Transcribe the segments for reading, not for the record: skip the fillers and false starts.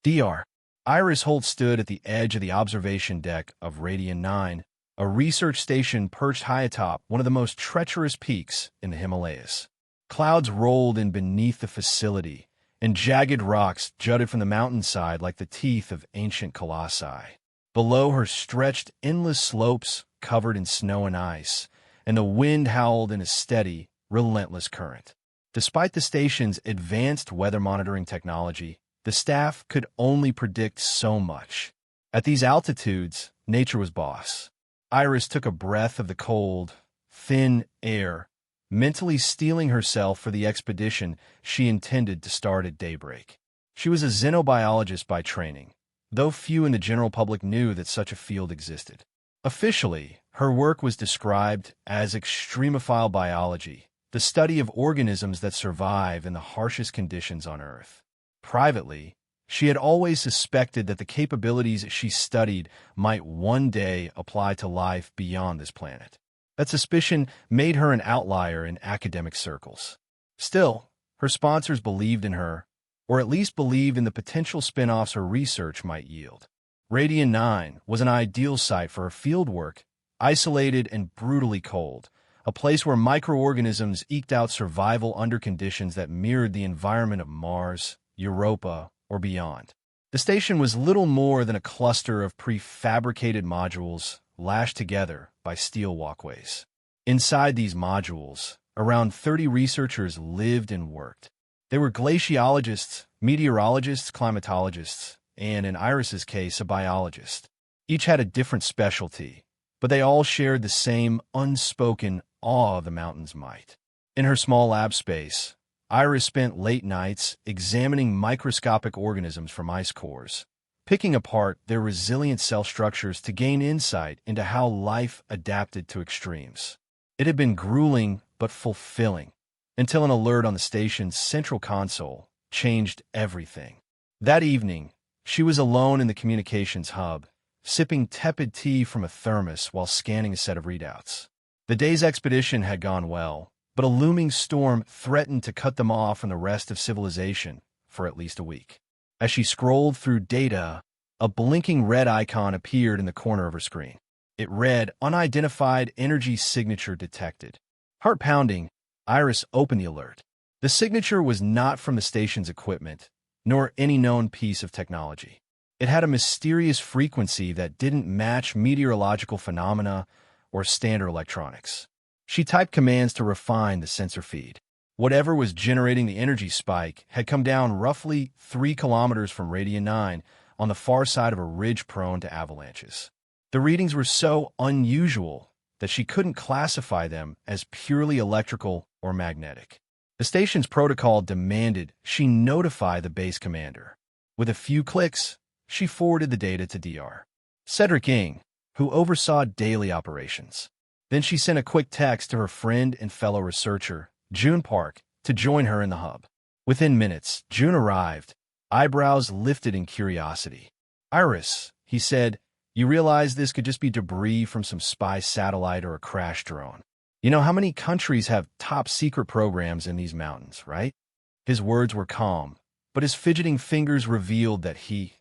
DR. Iris Holt stood at the edge of the observation deck of Radian 9, a research station perched high atop one of the most treacherous peaks in the Himalayas. Clouds rolled in beneath the facility, and jagged rocks jutted from the mountainside like the teeth of ancient colossi. Below her stretched endless slopes covered in snow and ice, and the wind howled in a steady, relentless current. Despite the station's advanced weather monitoring technology, the staff could only predict so much. At these altitudes, nature was boss. Iris took a breath of the cold, thin air, mentally steeling herself for the expedition she intended to start at daybreak. She was a xenobiologist by training, though few in the general public knew that such a field existed. Officially, her work was described as extremophile biology, the study of organisms that survive in the harshest conditions on Earth. Privately, she had always suspected that the capabilities she studied might one day apply to life beyond this planet. That suspicion made her an outlier in academic circles. Still, her sponsors believed in her, or at least believed in the potential spin-offs her research might yield. Radian 9 was an ideal site for her fieldwork, isolated and brutally cold, a place where microorganisms eked out survival under conditions that mirrored the environment of Mars, Europa, or beyond. The station was little more than a cluster of prefabricated modules lashed together by steel walkways. Inside these modules, around 30 researchers lived and worked. They were glaciologists, meteorologists, climatologists, and in Iris's case, a biologist. Each had a different specialty, but they all shared the same unspoken awe of the mountain's might. In her small lab space, Iris spent late nights examining microscopic organisms from ice cores, picking apart their resilient cell structures to gain insight into how life adapted to extremes. It had been grueling but fulfilling, until an alert on the station's central console changed everything. That evening, she was alone in the communications hub, sipping tepid tea from a thermos while scanning a set of readouts. The day's expedition had gone well, but a looming storm threatened to cut them off from the rest of civilization for at least a week. As she scrolled through data, a blinking red icon appeared in the corner of her screen. It read, "Unidentified energy signature detected." Heart pounding, Iris opened the alert. The signature was not from the station's equipment, nor any known piece of technology. It had a mysterious frequency that didn't match meteorological phenomena or standard electronics. She typed commands to refine the sensor feed. Whatever was generating the energy spike had come down roughly 3 kilometers from Radian 9 on the far side of a ridge prone to avalanches. The readings were so unusual that she couldn't classify them as purely electrical or magnetic. The station's protocol demanded she notify the base commander. With a few clicks, she forwarded the data to DR. Cedric Ng, who oversaw daily operations. Then she sent a quick text to her friend and fellow researcher, June Park, to join her in the hub. Within minutes, June arrived, eyebrows lifted in curiosity. "Iris," he said, "you realize this could just be debris from some spy satellite or a crash drone. You know how many countries have top-secret programs in these mountains, right?" His words were calm, but his fidgeting fingers revealed that he,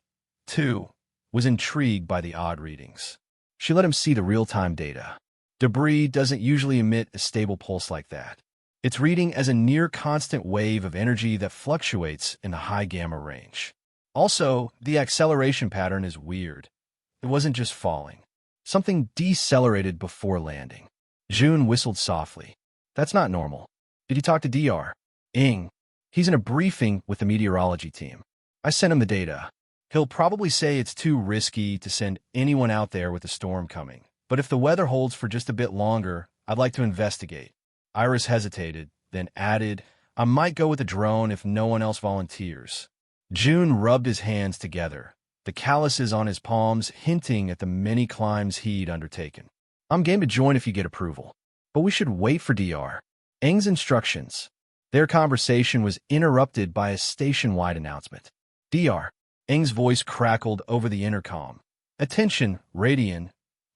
too, was intrigued by the odd readings. She let him see the real-time data. Debris doesn't usually emit a stable pulse like that. It's reading as a near-constant wave of energy that fluctuates in the high gamma range. Also, the acceleration pattern is weird. It wasn't just falling. Something decelerated before landing. June whistled softly. "That's not normal. Did you talk to DR? Ng. He's in a briefing with the meteorology team. I sent him the data. He'll probably say it's too risky to send anyone out there with a storm coming. But if the weather holds for just a bit longer, I'd like to investigate." Iris hesitated, then added, "I might go with a drone if no one else volunteers." June rubbed his hands together, the calluses on his palms hinting at the many climbs he'd undertaken. "I'm game to join if you get approval. But we should wait for DR. Ng's instructions." Their conversation was interrupted by a station-wide announcement. "DR." Ng's voice crackled over the intercom. "Attention, Radian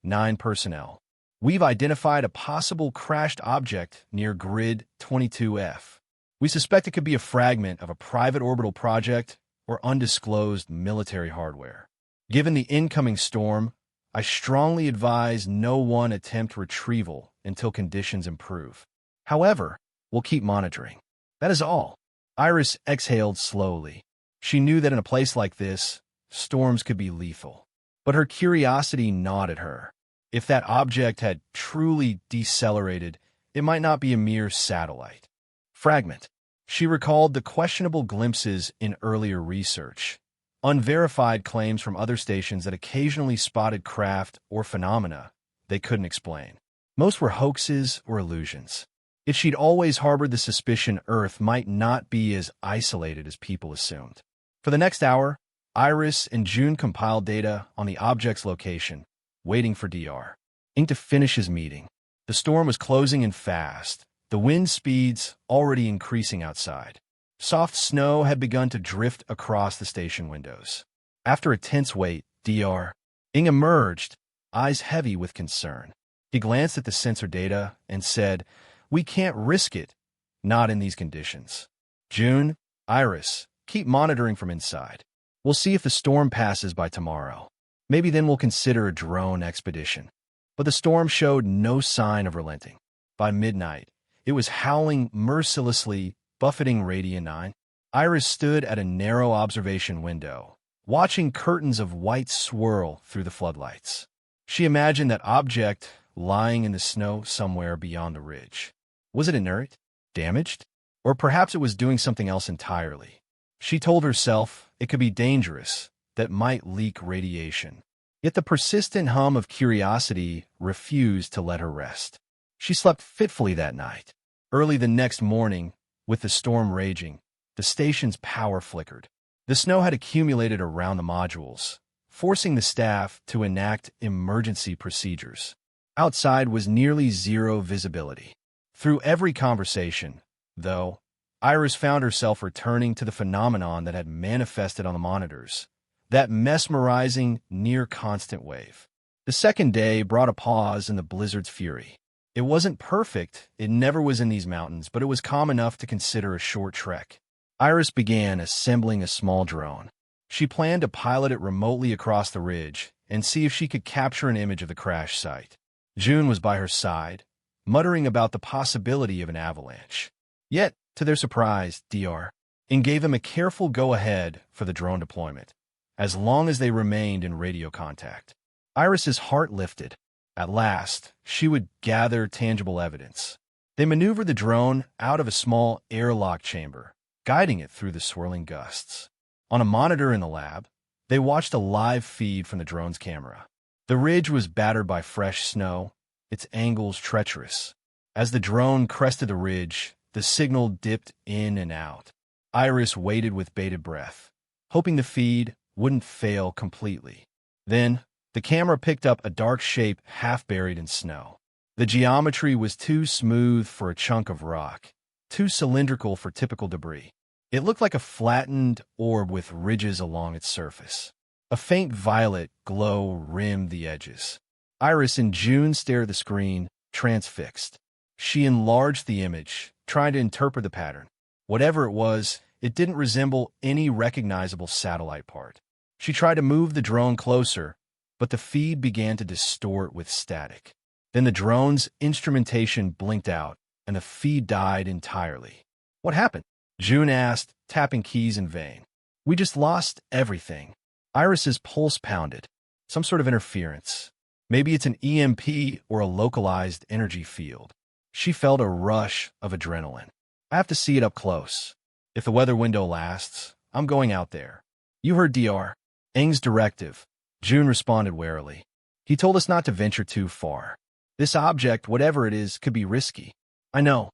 9 personnel. We've identified a possible crashed object near Grid 22F. We suspect it could be a fragment of a private orbital project or undisclosed military hardware. Given the incoming storm, I strongly advise no one attempt retrieval until conditions improve. However, we'll keep monitoring. That is all. Iris exhaled slowly. She knew that in a place like this, storms could be lethal. But her curiosity gnawed at her. If that object had truly decelerated, it might not be a mere satellite. Fragment. She recalled the questionable glimpses in earlier research, unverified claims from other stations that occasionally spotted craft or phenomena they couldn't explain. Most were hoaxes or illusions. Yet she'd always harbored the suspicion Earth might not be as isolated as people assumed. For the next hour, Iris and June compiled data on the object's location, waiting for Dr. Ing to finish his meeting. The storm was closing in fast, the wind speeds already increasing outside. Soft snow had begun to drift across the station windows. After a tense wait, Dr. Ing emerged, eyes heavy with concern. He glanced at the sensor data and said, "We can't risk it, not in these conditions. June, Iris, keep monitoring from inside. We'll see if the storm passes by tomorrow. Maybe then we'll consider a drone expedition." But the storm showed no sign of relenting. By midnight, it was howling mercilessly, buffeting Radiant 9. Iris stood at a narrow observation window, watching curtains of white swirl through the floodlights. She imagined that object lying in the snow somewhere beyond the ridge. Was it inert? Damaged? Or perhaps it was doing something else entirely. She told herself it could be dangerous, that might leak radiation. Yet the persistent hum of curiosity refused to let her rest. She slept fitfully that night. Early the next morning, with the storm raging, the station's power flickered. The snow had accumulated around the modules, forcing the staff to enact emergency procedures. Outside was nearly zero visibility. Through every conversation, though, Iris found herself returning to the phenomenon that had manifested on the monitors, that mesmerizing, near-constant wave. The second day brought a pause in the blizzard's fury. It wasn't perfect, it never was in these mountains, but it was calm enough to consider a short trek. Iris began assembling a small drone. She planned to pilot it remotely across the ridge and see if she could capture an image of the crash site. June was by her side, muttering about the possibility of an avalanche. Yet, to their surprise, Dr. Ing gave them a careful go-ahead for the drone deployment, as long as they remained in radio contact. Iris's heart lifted. At last, she would gather tangible evidence. They maneuvered the drone out of a small airlock chamber, guiding it through the swirling gusts. On a monitor in the lab, they watched a live feed from the drone's camera. The ridge was battered by fresh snow, its angles treacherous. As the drone crested the ridge, the signal dipped in and out. Iris waited with bated breath, hoping the feed wouldn't fail completely. Then, the camera picked up a dark shape half buried in snow. The geometry was too smooth for a chunk of rock, too cylindrical for typical debris. It looked like a flattened orb with ridges along its surface. A faint violet glow rimmed the edges. Iris and June stared at the screen, transfixed. She enlarged the image, trying to interpret the pattern. Whatever it was, it didn't resemble any recognizable satellite part. She tried to move the drone closer, but the feed began to distort with static. Then the drone's instrumentation blinked out, and the feed died entirely. "What happened?" June asked, tapping keys in vain. "We just lost everything." Iris's pulse pounded. Some sort of interference. Maybe it's an EMP or a localized energy field. She felt a rush of adrenaline. "I have to see it up close. If the weather window lasts, I'm going out there." "You heard Dr. Ing's directive," June responded warily. "He told us not to venture too far. This object, whatever it is, could be risky." "I know,"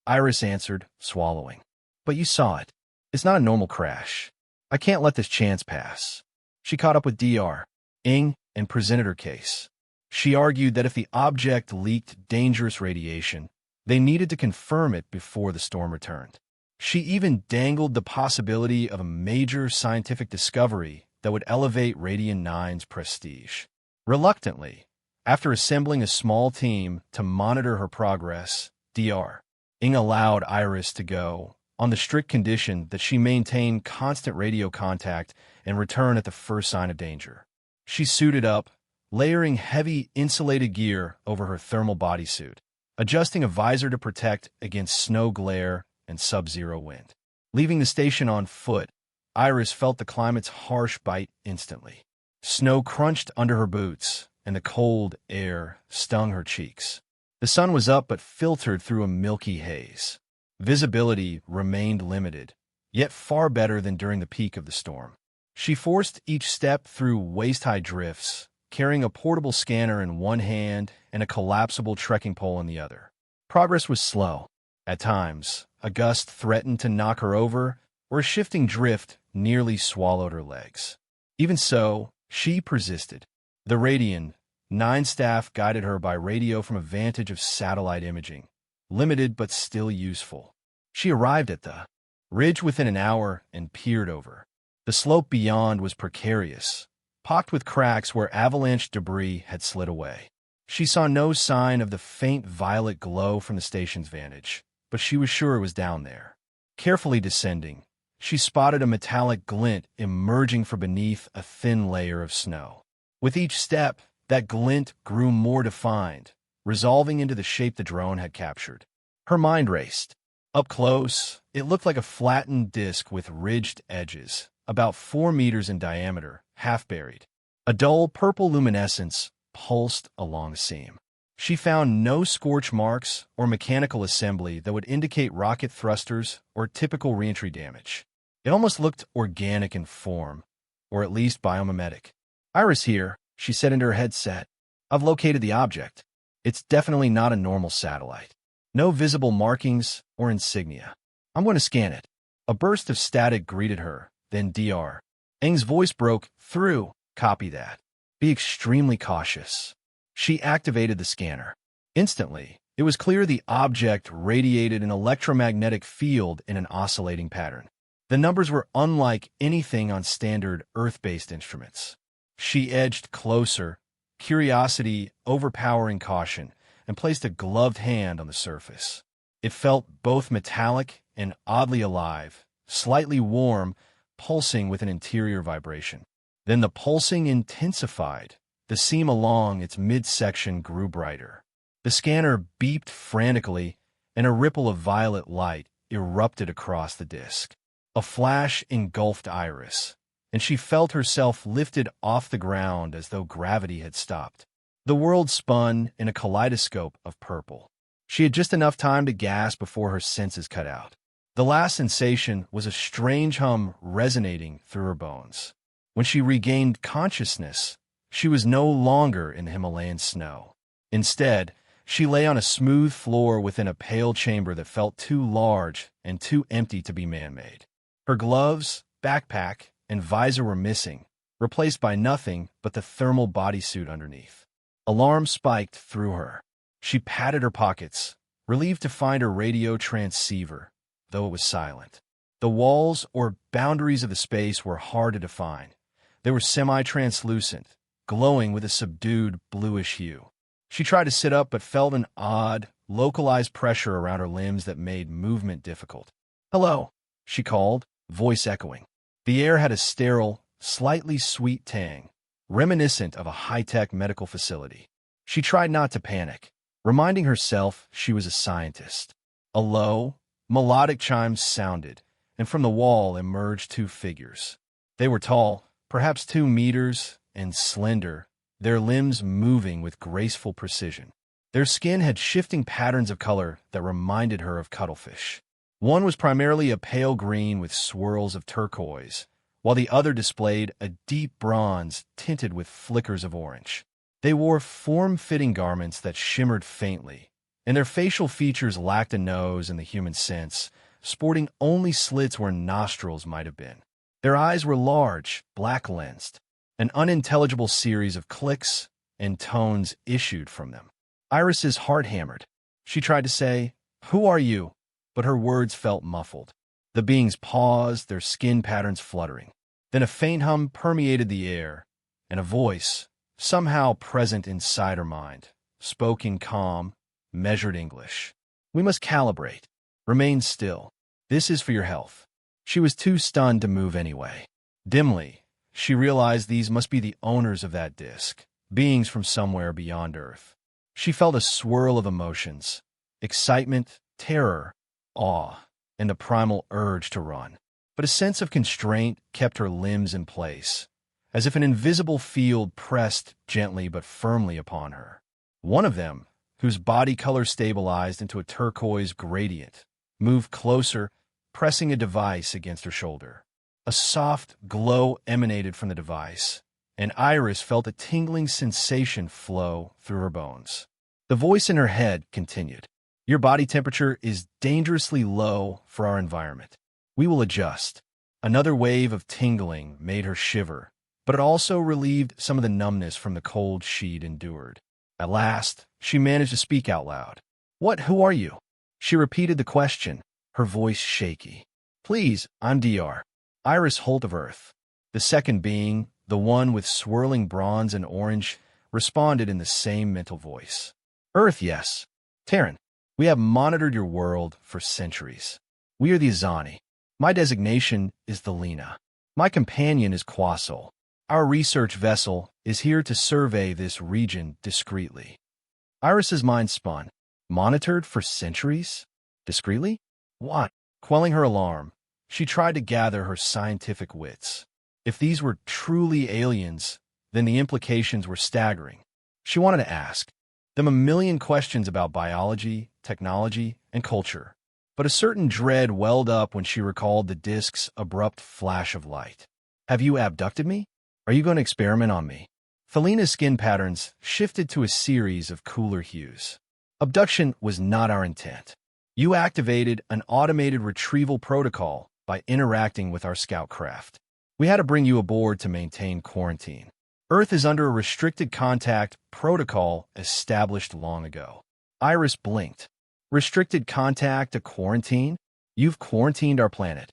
Iris answered, swallowing. "But you saw it. It's not a normal crash. I can't let this chance pass." She caught up with Dr. Ing and presented her case. She argued that if the object leaked dangerous radiation, they needed to confirm it before the storm returned. She even dangled the possibility of a major scientific discovery that would elevate Radiant 9's prestige. Reluctantly, after assembling a small team to monitor her progress, Dr. Ing allowed Iris to go on the strict condition that she maintain constant radio contact and return at the first sign of danger. She suited up, layering heavy insulated gear over her thermal bodysuit, adjusting a visor to protect against snow glare and sub-zero wind. Leaving the station on foot, Iris felt the climate's harsh bite instantly. Snow crunched under her boots, and the cold air stung her cheeks. The sun was up but filtered through a milky haze. Visibility remained limited, yet far better than during the peak of the storm. She forced each step through waist-high drifts, carrying a portable scanner in one hand and a collapsible trekking pole in the other. Progress was slow. At times, a gust threatened to knock her over, or a shifting drift nearly swallowed her legs. Even so, she persisted. The Radian 9 staff guided her by radio from a vantage of satellite imaging, limited but still useful. She arrived at the ridge within an hour and peered over. The slope beyond was precarious, pocked with cracks where avalanche debris had slid away. She saw no sign of the faint violet glow from the station's vantage, but she was sure it was down there. Carefully descending, she spotted a metallic glint emerging from beneath a thin layer of snow. With each step, that glint grew more defined, resolving into the shape the drone had captured. Her mind raced. Up close, it looked like a flattened disk with ridged edges, about 4 meters in diameter, half buried. A dull purple luminescence pulsed along the seam. She found no scorch marks or mechanical assembly that would indicate rocket thrusters or typical reentry damage. It almost looked organic in form, or at least biomimetic. "Iris here," she said into her headset. "I've located the object. It's definitely not a normal satellite. No visible markings or insignia. I'm going to scan it." A burst of static greeted her, then Dr. Eng's voice broke through. "Copy that. Be extremely cautious." She activated the scanner. Instantly, it was clear the object radiated an electromagnetic field in an oscillating pattern. The numbers were unlike anything on standard Earth-based instruments. She edged closer, curiosity overpowering caution, and placed a gloved hand on the surface. It felt both metallic and oddly alive, slightly warm, pulsing with an interior vibration. Then the pulsing intensified. The seam along its midsection grew brighter. The scanner beeped frantically, and a ripple of violet light erupted across the disk. A flash engulfed Iris, and she felt herself lifted off the ground as though gravity had stopped. The world spun in a kaleidoscope of purple. She had just enough time to gasp before her senses cut out. The last sensation was a strange hum resonating through her bones. When she regained consciousness, she was no longer in the Himalayan snow. Instead, she lay on a smooth floor within a pale chamber that felt too large and too empty to be man-made. Her gloves, backpack, and visor were missing, replaced by nothing but the thermal bodysuit underneath. Alarm spiked through her. She patted her pockets, relieved to find her radio transceiver, though it was silent. The walls or boundaries of the space were hard to define. They were semi-translucent, glowing with a subdued bluish hue. She tried to sit up but felt an odd, localized pressure around her limbs that made movement difficult. "Hello," she called, voice echoing. The air had a sterile, slightly sweet tang, reminiscent of a high-tech medical facility. She tried not to panic, reminding herself she was a scientist. A low, melodic chime sounded, and from the wall emerged 2 figures. They were tall, perhaps 2 meters, and slender, their limbs moving with graceful precision. Their skin had shifting patterns of color that reminded her of cuttlefish. One was primarily a pale green with swirls of turquoise, while the other displayed a deep bronze tinted with flickers of orange. They wore form-fitting garments that shimmered faintly, and their facial features lacked a nose in the human sense, sporting only slits where nostrils might have been. Their eyes were large, black-lensed. An unintelligible series of clicks and tones issued from them. Iris's heart hammered. She tried to say, "Who are you?" but her words felt muffled. The beings paused, their skin patterns fluttering. Then a faint hum permeated the air, and a voice, somehow present inside her mind, spoke in calm, measured English. "We must calibrate. Remain still." This is for your health. She was too stunned to move anyway. Dimly, she realized these must be the owners of that disk, beings from somewhere beyond Earth. She felt a swirl of emotions: excitement, terror, awe, and the primal urge to run. But a sense of constraint kept her limbs in place, as if an invisible field pressed gently but firmly upon her. One of them, whose body color stabilized into a turquoise gradient, moved closer, pressing a device against her shoulder. A soft glow emanated from the device, and Iris felt a tingling sensation flow through her bones. The voice in her head continued, "Your body temperature is dangerously low for our environment. We will adjust." Another wave of tingling made her shiver, but it also relieved some of the numbness from the cold she'd endured. At last, she managed to speak out loud. Who are you?" She repeated the question, her voice shaky. "Please, I'm Dr. Iris Holt of Earth." The second being, the one with swirling bronze and orange, responded in the same mental voice. "Earth, yes. Terran, we have monitored your world for centuries. We are the Azani. My designation is the Lena. My companion is Quasol. Our research vessel is here to survey this region discreetly." Iris's mind spun. Monitored for centuries? Discreetly? What? Quelling her alarm, she tried to gather her scientific wits. If these were truly aliens, then the implications were staggering. She wanted to ask them a million questions about biology, technology, and culture. But a certain dread welled up when she recalled the disk's abrupt flash of light. "Have you abducted me? Are you going to experiment on me?" Felina's skin patterns shifted to a series of cooler hues. "Abduction was not our intent. You activated an automated retrieval protocol by interacting with our scout craft. We had to bring you aboard to maintain quarantine. Earth is under a restricted contact protocol established long ago." Iris blinked. "Restricted contact to quarantine? You've quarantined our planet."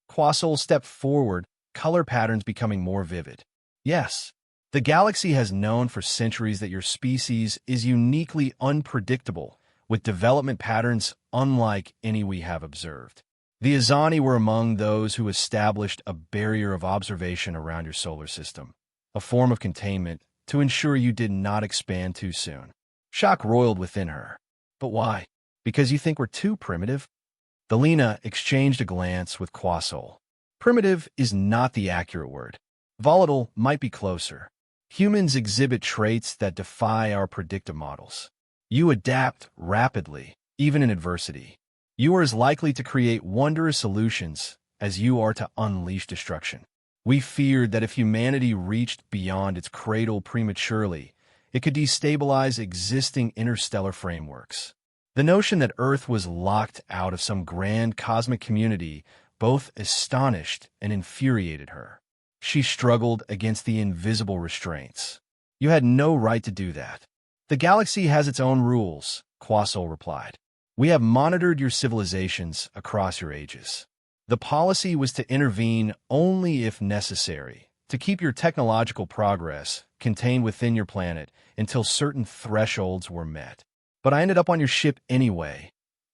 Quasol stepped forward, color patterns becoming more vivid. "Yes. The galaxy has known for centuries that your species is uniquely unpredictable, with development patterns unlike any we have observed. The Azani were among those who established a barrier of observation around your solar system, a form of containment to ensure you did not expand too soon." Shock roiled within her. "But why? Because you think we're too primitive?" The Lena exchanged a glance with Quasol. "Primitive is not the accurate word. Volatile might be closer. Humans exhibit traits that defy our predictive models. You adapt rapidly, even in adversity. You are as likely to create wondrous solutions as you are to unleash destruction. We feared that if humanity reached beyond its cradle prematurely, it could destabilize existing interstellar frameworks." The notion that Earth was locked out of some grand cosmic community both astonished and infuriated her. She struggled against the invisible restraints. "You had no right to do that." "The galaxy has its own rules," Quasol replied. "We have monitored your civilizations across your ages. The policy was to intervene only if necessary, to keep your technological progress contained within your planet until certain thresholds were met. But I ended up on your ship anyway,"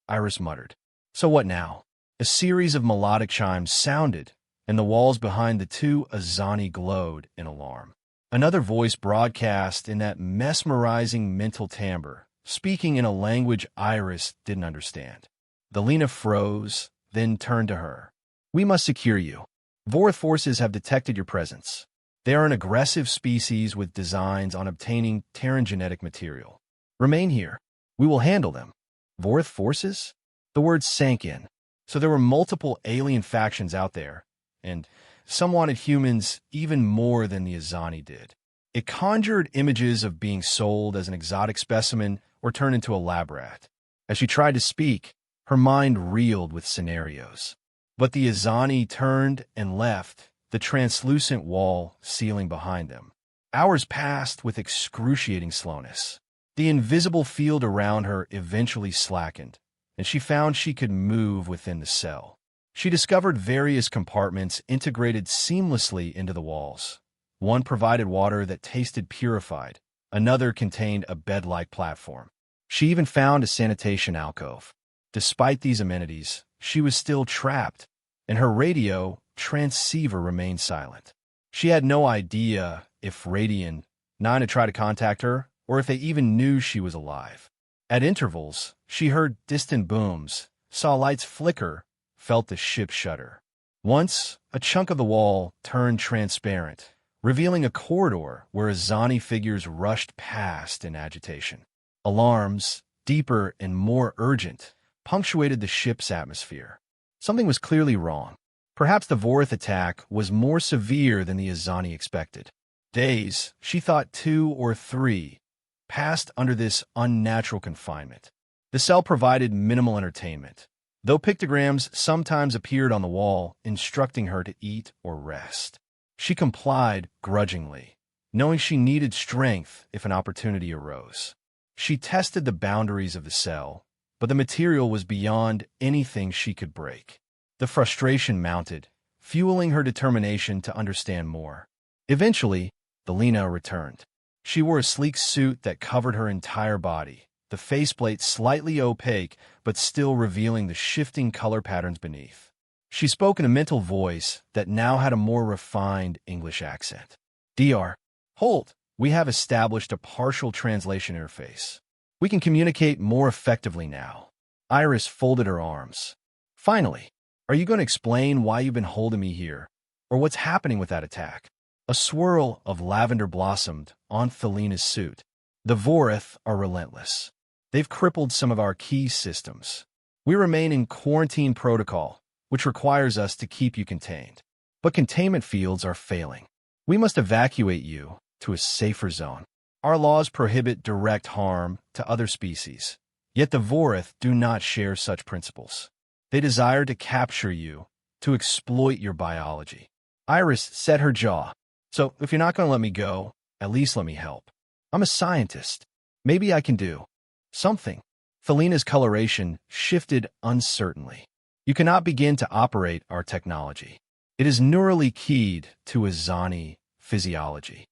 Iris muttered. "So what now?" A series of melodic chimes sounded, and the walls behind the two Azani glowed in alarm. Another voice broadcast in that mesmerizing mental timbre, speaking in a language Iris didn't understand. The Lena froze, then turned to her. "We must secure you. Vorth forces have detected your presence. They are an aggressive species with designs on obtaining Terran genetic material. Remain here. We will handle them." Vorth forces? The words sank in. So there were multiple alien factions out there, and some wanted humans even more than the Azani did. It conjured images of being sold as an exotic specimen or turned into a lab rat. As she tried to speak, her mind reeled with scenarios. But the Azani turned and left, the translucent wall sealing behind them. Hours passed with excruciating slowness. The invisible field around her eventually slackened, and she found she could move within the cell. She discovered various compartments integrated seamlessly into the walls. One provided water that tasted purified. Another contained a bed-like platform. She even found a sanitation alcove. Despite these amenities, she was still trapped, and her radio transceiver remained silent. She had no idea if Radian 9 had tried to contact her, or if they even knew she was alive. At intervals, she heard distant booms, saw lights flicker, felt the ship shudder. Once, a chunk of the wall turned transparent, revealing a corridor where Azani figures rushed past in agitation. Alarms, deeper and more urgent, punctuated the ship's atmosphere. Something was clearly wrong. Perhaps the Vorith attack was more severe than the Azani expected. Days, she thought 2 or 3, passed under this unnatural confinement. The cell provided minimal entertainment, though pictograms sometimes appeared on the wall, instructing her to eat or rest. She complied grudgingly, knowing she needed strength if an opportunity arose. She tested the boundaries of the cell, but the material was beyond anything she could break. The frustration mounted, fueling her determination to understand more. Eventually, Thelina returned. She wore a sleek suit that covered her entire body, the faceplate slightly opaque but still revealing the shifting color patterns beneath. She spoke in a mental voice that now had a more refined English accent. "Dr. Holt, we have established a partial translation interface. We can communicate more effectively now." Iris folded her arms. "Finally, are you going to explain why you've been holding me here, or what's happening with that attack?" A swirl of lavender blossomed on Thelina's suit. "The Vorith are relentless. They've crippled some of our key systems. We remain in quarantine protocol, which requires us to keep you contained. But containment fields are failing. We must evacuate you to a safer zone. Our laws prohibit direct harm to other species, yet the Vorith do not share such principles. They desire to capture you, to exploit your biology." Iris set her jaw. "So, if you're not going to let me go, at least let me help. I'm a scientist. Maybe I can do something." Thelina's coloration shifted uncertainly. "You cannot begin to operate our technology. It is neurally keyed to Azani physiology."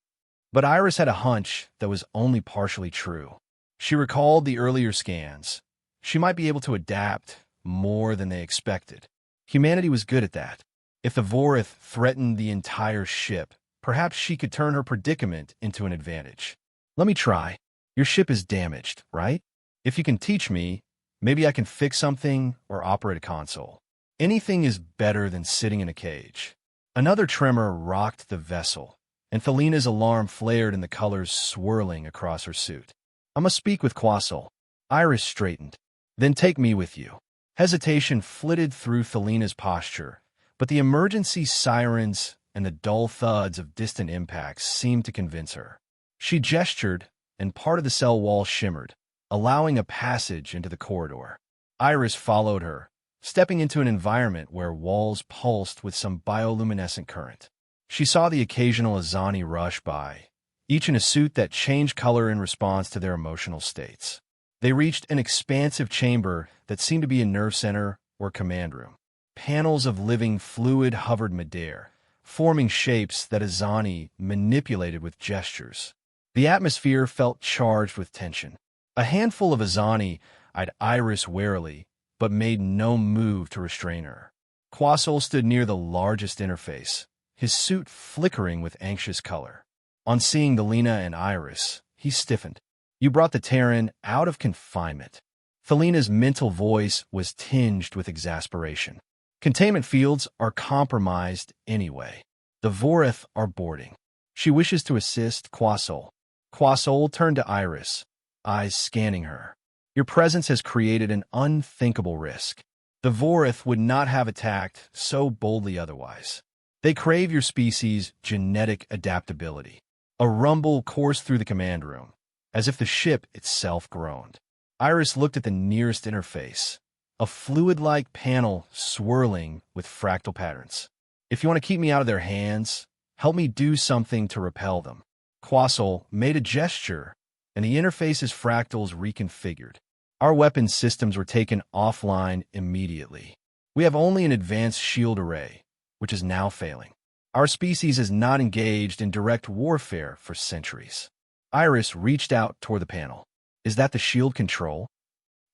But Iris had a hunch that was only partially true. She recalled the earlier scans. She might be able to adapt more than they expected. Humanity was good at that. If the Vorith threatened the entire ship, perhaps she could turn her predicament into an advantage. "Let me try. Your ship is damaged, right? If you can teach me, maybe I can fix something or operate a console. Anything is better than sitting in a cage." Another tremor rocked the vessel, and Thelina's alarm flared in the colors swirling across her suit. "I must speak with Quasol." Iris straightened. "Then take me with you." Hesitation flitted through Thelina's posture, but the emergency sirens and the dull thuds of distant impacts seemed to convince her. She gestured, and part of the cell wall shimmered, allowing a passage into the corridor. Iris followed her, stepping into an environment where walls pulsed with some bioluminescent current. She saw the occasional Azani rush by, each in a suit that changed color in response to their emotional states. They reached an expansive chamber that seemed to be a nerve center or command room. Panels of living fluid hovered midair, forming shapes that Azani manipulated with gestures. The atmosphere felt charged with tension. A handful of Azani eyed Iris warily, but made no move to restrain her. Quasol stood near the largest interface, his suit flickering with anxious color. On seeing Thelina and Iris, he stiffened. "You brought the Terran out of confinement." Thelina's mental voice was tinged with exasperation. "Containment fields are compromised anyway. The Vorith are boarding. She wishes to assist Quasol." Quasol turned to Iris, eyes scanning her. "Your presence has created an unthinkable risk. The Vorith would not have attacked so boldly otherwise. They crave your species' genetic adaptability." A rumble coursed through the command room, as if the ship itself groaned. Iris looked at the nearest interface, a fluid-like panel swirling with fractal patterns. "If you want to keep me out of their hands, help me do something to repel them." Quasol made a gesture, and the interface's fractals reconfigured. "Our weapons systems were taken offline immediately. We have only an advanced shield array, which is now failing. Our species has not engaged in direct warfare for centuries." Iris reached out toward the panel. "Is that the shield control?"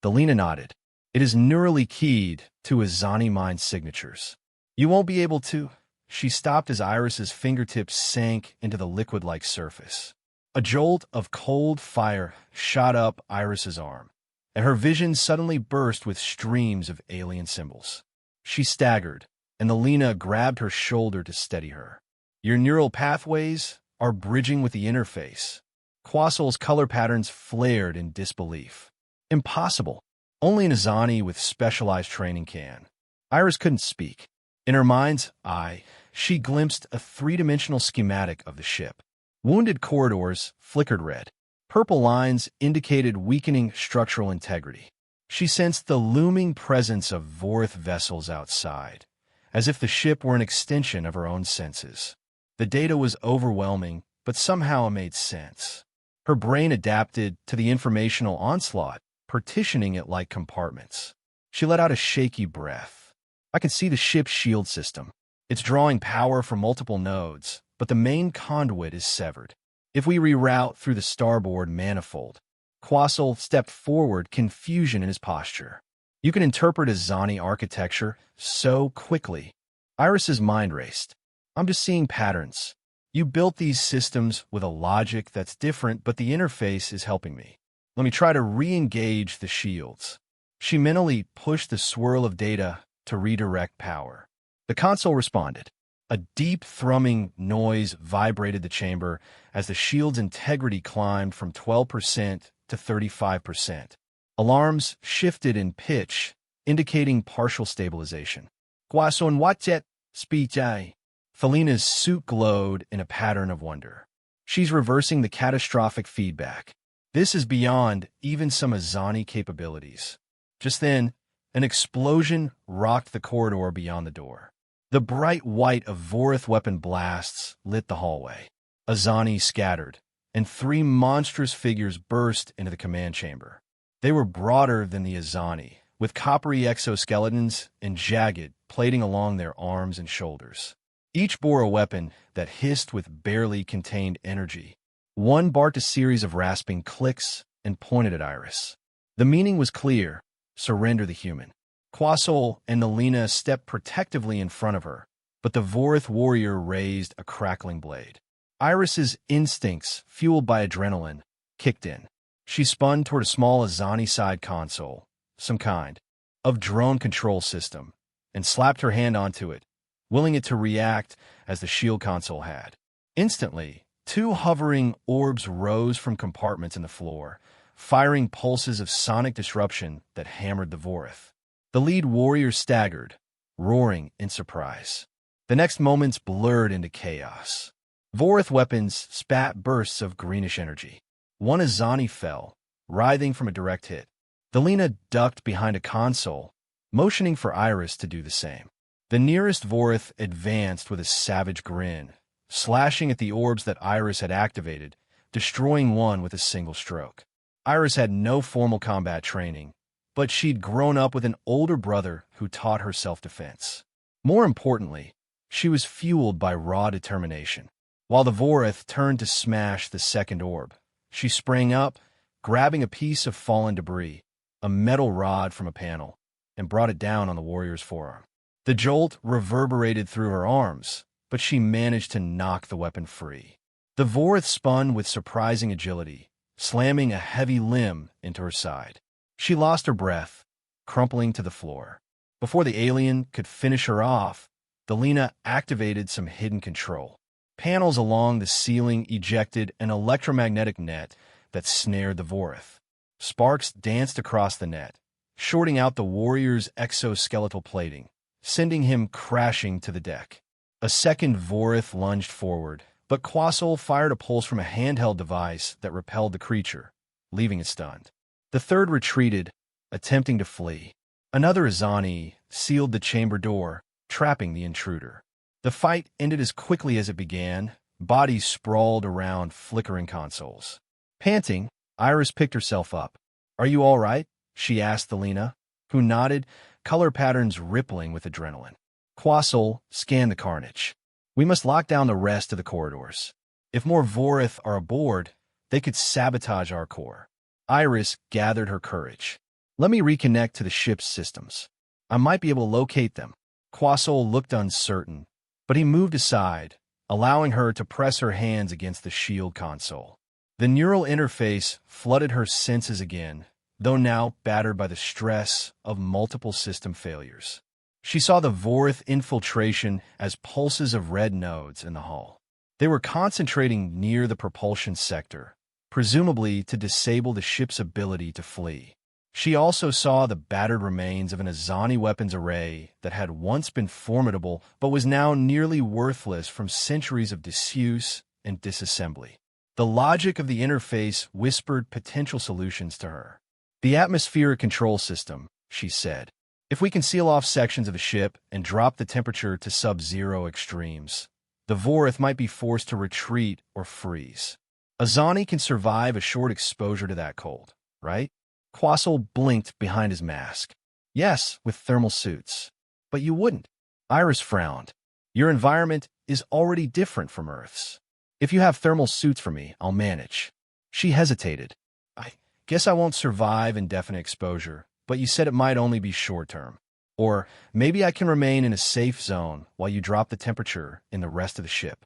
Thelina nodded. It is neurally keyed to Azani mind signatures. You won't be able to. She stopped as Iris's fingertips sank into the liquid-like surface. A jolt of cold fire shot up Iris's arm, and her vision suddenly burst with streams of alien symbols. She staggered, and Alina grabbed her shoulder to steady her. Your neural pathways are bridging with the interface. Quasil's color patterns flared in disbelief. Impossible. Only an Azani with specialized training can. Iris couldn't speak. In her mind's eye, she glimpsed a three-dimensional schematic of the ship. Wounded corridors flickered red. Purple lines indicated weakening structural integrity. She sensed the looming presence of Vorth vessels outside, as if the ship were an extension of her own senses. The data was overwhelming, but somehow it made sense. Her brain adapted to the informational onslaught, partitioning it like compartments. She let out a shaky breath. I can see the ship's shield system. It's drawing power from multiple nodes, but the main conduit is severed. If we reroute through the starboard manifold, Quasil stepped forward, confusion in his posture. You can interpret Azani architecture so quickly. Iris's mind raced. I'm just seeing patterns. You built these systems with a logic that's different, but the interface is helping me. Let me try to re-engage the shields. She mentally pushed the swirl of data to redirect power. The console responded. A deep thrumming noise vibrated the chamber as the shield's integrity climbed from 12% to 35%. Alarms shifted in pitch, indicating partial stabilization. Quason watchet, speech I. Felina's suit glowed in a pattern of wonder. She's reversing the catastrophic feedback. This is beyond even some Azani capabilities. Just then, an explosion rocked the corridor beyond the door. The bright white of Vorth weapon blasts lit the hallway. Azani scattered, and three monstrous figures burst into the command chamber. They were broader than the Azani, with coppery exoskeletons and jagged plating along their arms and shoulders. Each bore a weapon that hissed with barely contained energy. One barked a series of rasping clicks and pointed at Iris. The meaning was clear: surrender the human. Quasil and Alina stepped protectively in front of her, but the Vorth warrior raised a crackling blade. Iris's instincts, fueled by adrenaline, kicked in. She spun toward a small Azani side console, some kind of drone control system, and slapped her hand onto it, willing it to react as the shield console had. Instantly, two hovering orbs rose from compartments in the floor, firing pulses of sonic disruption that hammered the Vorth. The lead warrior staggered, roaring in surprise. The next moments blurred into chaos. Vorth weapons spat bursts of greenish energy. One Azani fell, writhing from a direct hit. Delina ducked behind a console, motioning for Iris to do the same. The nearest Vorth advanced with a savage grin, slashing at the orbs that Iris had activated, destroying one with a single stroke. Iris had no formal combat training, but she'd grown up with an older brother who taught her self-defense. More importantly, she was fueled by raw determination. While the Vorth turned to smash the second orb, she sprang up, grabbing a piece of fallen debris, a metal rod from a panel, and brought it down on the warrior's forearm. The jolt reverberated through her arms, but she managed to knock the weapon free. The Vorth spun with surprising agility, slamming a heavy limb into her side. She lost her breath, crumpling to the floor. Before the alien could finish her off, Delina activated some hidden control. Panels along the ceiling ejected an electromagnetic net that snared the Vorth. Sparks danced across the net, shorting out the warrior's exoskeletal plating, sending him crashing to the deck. A second Vorth lunged forward, but Quasil fired a pulse from a handheld device that repelled the creature, leaving it stunned. The third retreated, attempting to flee. Another Azani sealed the chamber door, trapping the intruder. The fight ended as quickly as it began, bodies sprawled around flickering consoles. Panting, Iris picked herself up. "Are you all right?" she asked Delina, who nodded, color patterns rippling with adrenaline. Quasil scanned the carnage. "We must lock down the rest of the corridors. If more Vorth are aboard, they could sabotage our core." Iris gathered her courage. Let me reconnect to the ship's systems. I might be able to locate them. Quasol looked uncertain, but he moved aside, allowing her to press her hands against the shield console. The neural interface flooded her senses again, though now battered by the stress of multiple system failures. She saw the Vorith infiltration as pulses of red nodes in the hull. They were concentrating near the propulsion sector, presumably to disable the ship's ability to flee. She also saw the battered remains of an Azani weapons array that had once been formidable but was now nearly worthless from centuries of disuse and disassembly. The logic of the interface whispered potential solutions to her. The atmospheric control system, she said. If we can seal off sections of the ship and drop the temperature to sub-zero extremes, the Vorith might be forced to retreat or freeze. Azani can survive a short exposure to that cold, right? Quasol blinked behind his mask. Yes, with thermal suits. But you wouldn't. Iris frowned. Your environment is already different from Earth's. If you have thermal suits for me, I'll manage. She hesitated. I guess I won't survive indefinite exposure, but you said it might only be short-term. Or maybe I can remain in a safe zone while you drop the temperature in the rest of the ship.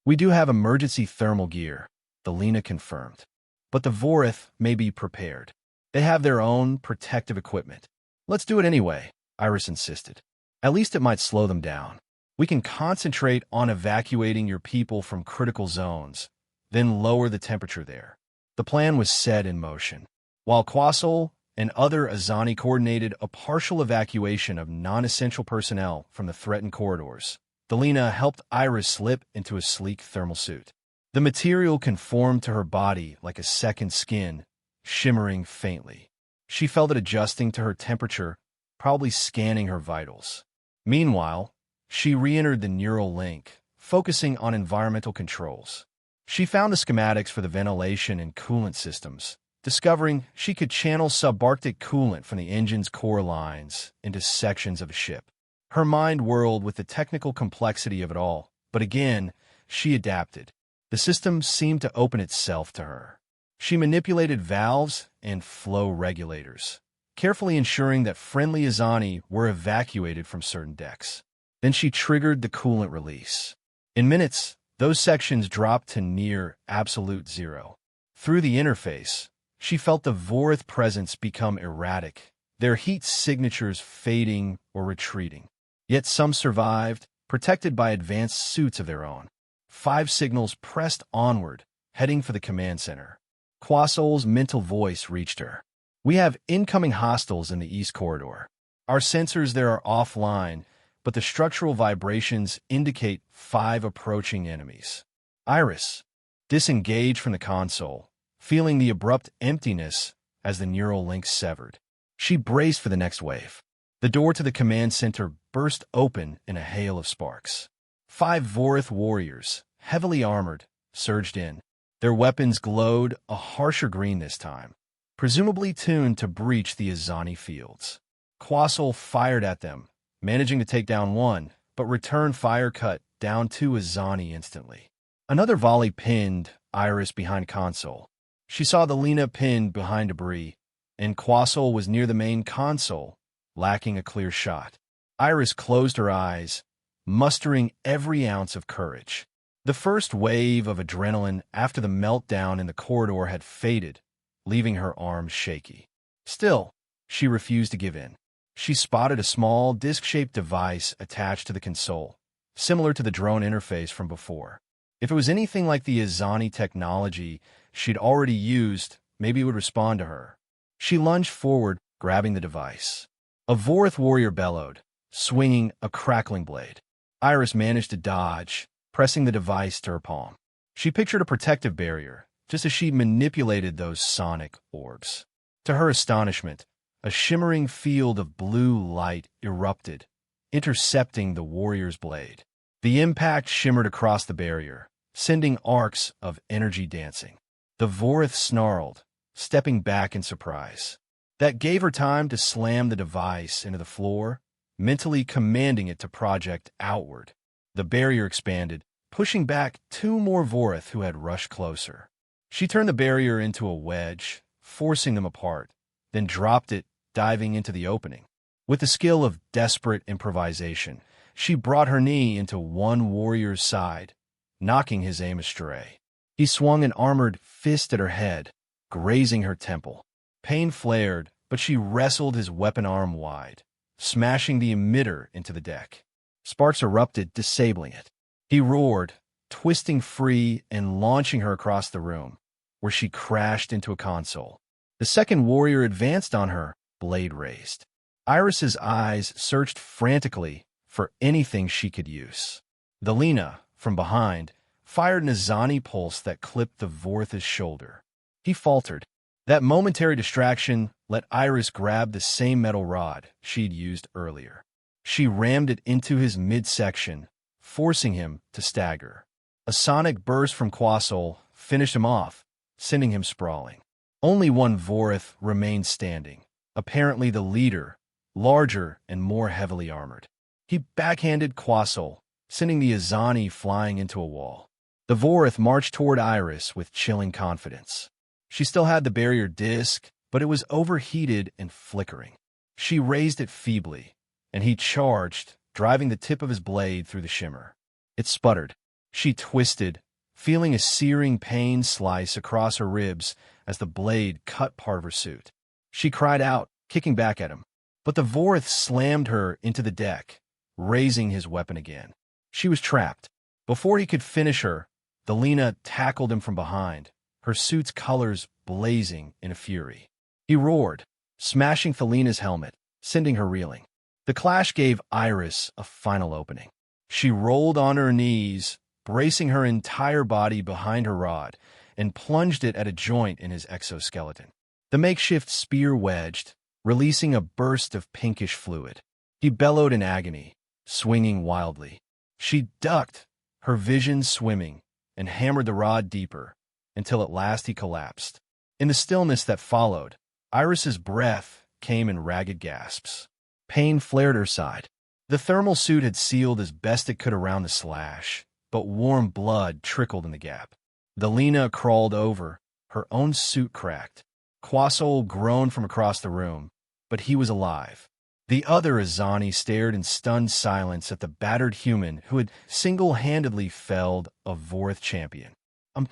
We do have emergency thermal gear, the Lena confirmed. But the Vorith may be prepared. They have their own protective equipment. Let's do it anyway, Iris insisted. At least it might slow them down. We can concentrate on evacuating your people from critical zones, then lower the temperature there. The plan was set in motion. While Quasol and other Azani coordinated a partial evacuation of non-essential personnel from the threatened corridors, Delina helped Iris slip into a sleek thermal suit. The material conformed to her body like a second skin, shimmering faintly. She felt it adjusting to her temperature, probably scanning her vitals. Meanwhile, she re-entered the neural link, focusing on environmental controls. She found the schematics for the ventilation and coolant systems, discovering she could channel subarctic coolant from the engine's core lines into sections of the ship. Her mind whirled with the technical complexity of it all, but again, she adapted. The system seemed to open itself to her. She manipulated valves and flow regulators, carefully ensuring that friendly Azani were evacuated from certain decks. Then she triggered the coolant release. In minutes, those sections dropped to near absolute zero. Through the interface, she felt the Vorith presence become erratic, their heat signatures fading or retreating. Yet some survived, protected by advanced suits of their own. 5 signals pressed onward, heading for the command center. Quasol's mental voice reached her. We have incoming hostiles in the East Corridor. Our sensors there are offline, but the structural vibrations indicate 5 approaching enemies. Iris disengaged from the console, feeling the abrupt emptiness as the neural link severed. She braced for the next wave. The door to the command center burst open in a hail of sparks. 5 Vorith warriors, heavily armored, surged in. Their weapons glowed a harsher green this time, presumably tuned to breach the Azani fields. Quasol fired at them, managing to take down one, but return fire cut down 2 Azani instantly. Another volley pinned Iris behind console. She saw the Lena pinned behind debris, and Quasol was near the main console, lacking a clear shot. Iris closed her eyes, mustering every ounce of courage. The first wave of adrenaline after the meltdown in the corridor had faded, leaving her arms shaky. Still, she refused to give in. She spotted a small, disc-shaped device attached to the console, similar to the drone interface from before. If it was anything like the Azani technology she'd already used, maybe it would respond to her. She lunged forward, grabbing the device. A Vorith warrior bellowed, swinging a crackling blade. Iris managed to dodge, pressing the device to her palm. She pictured a protective barrier, just as she manipulated those sonic orbs. To her astonishment, a shimmering field of blue light erupted, intercepting the warrior's blade. The impact shimmered across the barrier, sending arcs of energy dancing. The Vorith snarled, stepping back in surprise. That gave her time to slam the device into the floor, mentally commanding it to project outward. The barrier expanded, pushing back 2 more Vorith who had rushed closer. She turned the barrier into a wedge, forcing them apart, then dropped it diving into the opening. With the skill of desperate improvisation, she brought her knee into one warrior's side, knocking his aim astray. He swung an armored fist at her head, grazing her temple. Pain flared, but she wrestled his weapon arm wide, smashing the emitter into the deck. Sparks erupted, disabling it. He roared, twisting free and launching her across the room, where she crashed into a console. The second warrior advanced on her, blade raised. Iris's eyes searched frantically for anything she could use. Delina, from behind, fired an Azani pulse that clipped the Vorth's shoulder. He faltered. That momentary distraction let Iris grab the same metal rod she'd used earlier. She rammed it into his midsection, forcing him to stagger. A sonic burst from Quasol finished him off, sending him sprawling. Only one Vorth remained standing, apparently the leader, larger and more heavily armored. He backhanded Quasol, sending the Azani flying into a wall. The Vorth marched toward Iris with chilling confidence. She still had the barrier disc, but it was overheated and flickering. She raised it feebly, and he charged, driving the tip of his blade through the shimmer. It sputtered. She twisted, feeling a searing pain slice across her ribs as the blade cut part of her suit. She cried out, kicking back at him. But the Vorth slammed her into the deck, raising his weapon again. She was trapped. Before he could finish her, Delina tackled him from behind, her suit's colors blazing in a fury. He roared, smashing Thelina's helmet, sending her reeling. The clash gave Iris a final opening. She rolled on her knees, bracing her entire body behind her rod, and plunged it at a joint in his exoskeleton. The makeshift spear wedged, releasing a burst of pinkish fluid. He bellowed in agony, swinging wildly. She ducked, her vision swimming, and hammered the rod deeper, until at last he collapsed. In the stillness that followed, Iris's breath came in ragged gasps. Pain flared her side. The thermal suit had sealed as best it could around the slash, but warm blood trickled in the gap. Delina crawled over, her own suit cracked. Quasol groaned from across the room, but he was alive. The other Azani stared in stunned silence at the battered human who had single-handedly felled a Vorth champion. "I'm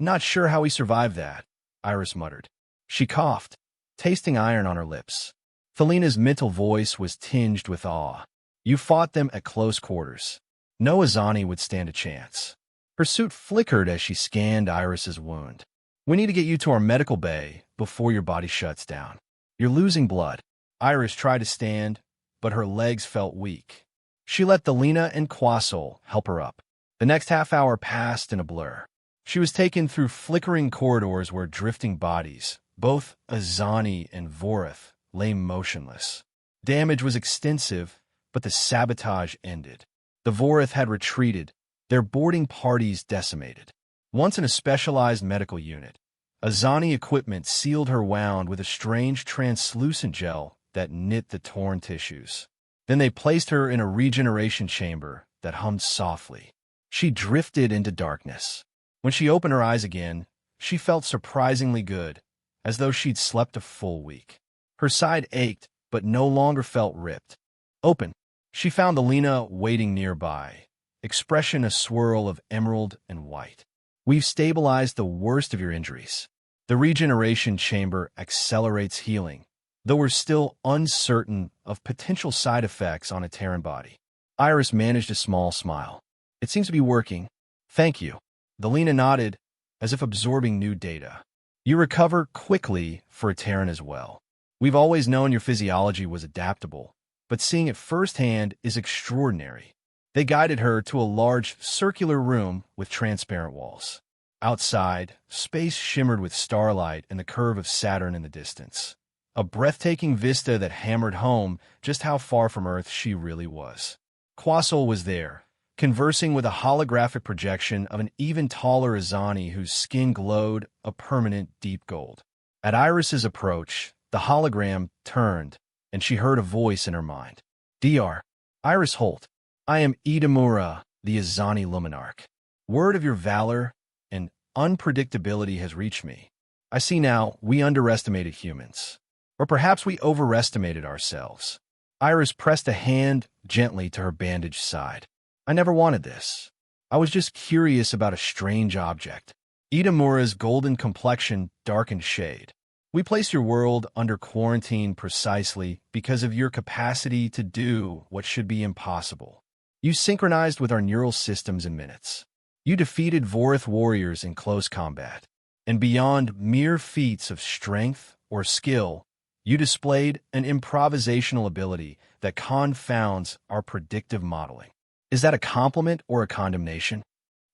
not sure how he survived that," Iris muttered. She coughed, tasting iron on her lips. Thelina's mental voice was tinged with awe. "You fought them at close quarters. No Azani would stand a chance." Her suit flickered as she scanned Iris's wound. "We need to get you to our medical bay before your body shuts down. You're losing blood." Iris tried to stand, but her legs felt weak. She let Delina and Quasol help her up. The next half hour passed in a blur. She was taken through flickering corridors where drifting bodies, both Azani and Vorth, lay motionless. Damage was extensive, but the sabotage ended. The Vorth had retreated, their boarding parties decimated. Once in a specialized medical unit, Azani equipment sealed her wound with a strange translucent gel that knit the torn tissues. Then they placed her in a regeneration chamber that hummed softly. She drifted into darkness. When she opened her eyes again, she felt surprisingly good, as though she'd slept a full week. Her side ached, but no longer felt ripped. Open. She found Delina waiting nearby, expression a swirl of emerald and white. "We've stabilized the worst of your injuries. The regeneration chamber accelerates healing, though we're still uncertain of potential side effects on a Terran body." Iris managed a small smile. "It seems to be working. Thank you." Delina nodded, as if absorbing new data. "You recover quickly for a Terran as well. We've always known your physiology was adaptable, but seeing it firsthand is extraordinary." They guided her to a large, circular room with transparent walls. Outside, space shimmered with starlight and the curve of Saturn in the distance. A breathtaking vista that hammered home just how far from Earth she really was. Quasol was there, conversing with a holographic projection of an even taller Azani whose skin glowed a permanent deep gold. At Iris's approach, the hologram turned, and she heard a voice in her mind. "Dr. Iris Holt, I am Idamura, the Azani Luminarch. Word of your valor and unpredictability has reached me. I see now we underestimated humans. Or perhaps we overestimated ourselves. Iris pressed a hand gently to her bandaged side. I never wanted this. I was just curious about a strange object. Itamura's golden complexion darkened shade. We placed your world under quarantine precisely because of your capacity to do what should be impossible. You synchronized with our neural systems in minutes. You defeated Vorith warriors in close combat. And beyond mere feats of strength or skill, you displayed an improvisational ability that confounds our predictive modeling. Is that a compliment or a condemnation?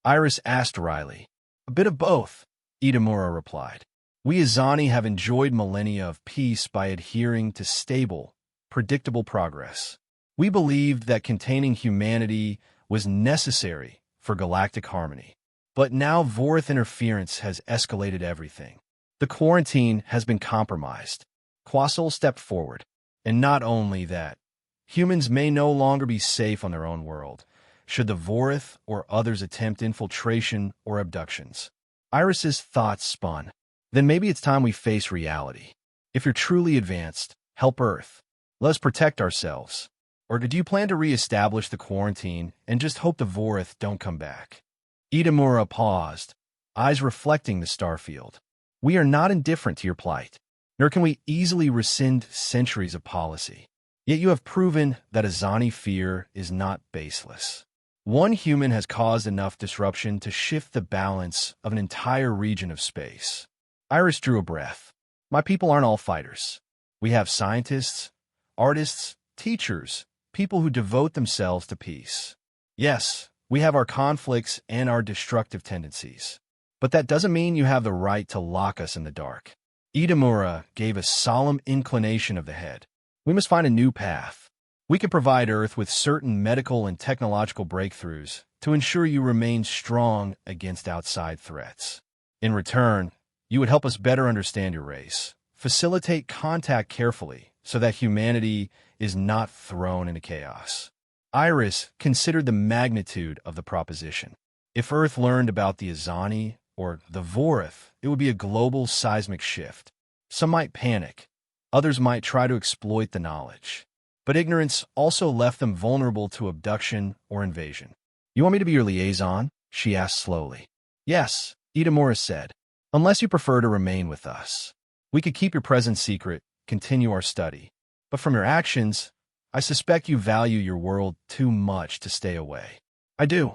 Iris asked wryly. A bit of both, Itamura replied. We Azani have enjoyed millennia of peace by adhering to stable, predictable progress. We believed that containing humanity was necessary for galactic harmony. But now Vorith interference has escalated everything. The quarantine has been compromised. Quassel stepped forward. And not only that, humans may no longer be safe on their own world, should the Vorith or others attempt infiltration or abductions. Iris's thoughts spun. Then maybe it's time we face reality. If you're truly advanced, help Earth. Let us protect ourselves. Or did you plan to re-establish the quarantine and just hope the Vorith don't come back? Itamura paused, eyes reflecting the starfield. We are not indifferent to your plight, nor can we easily rescind centuries of policy. Yet you have proven that Azani fear is not baseless. One human has caused enough disruption to shift the balance of an entire region of space. Iris drew a breath. My people aren't all fighters. We have scientists, artists, teachers, people who devote themselves to peace. Yes, we have our conflicts and our destructive tendencies. But that doesn't mean you have the right to lock us in the dark. Itamura gave a solemn inclination of the head. We must find a new path. We can provide Earth with certain medical and technological breakthroughs to ensure you remain strong against outside threats. In return, you would help us better understand your race, facilitate contact carefully so that humanity is not thrown into chaos. Iris considered the magnitude of the proposition. If Earth learned about the Azani or the Vorith, it would be a global seismic shift. Some might panic. Others might try to exploit the knowledge. But ignorance also left them vulnerable to abduction or invasion. You want me to be your liaison? She asked slowly. Yes, Itamura said. Unless you prefer to remain with us. We could keep your presence secret, continue our study. But from your actions, I suspect you value your world too much to stay away. I do,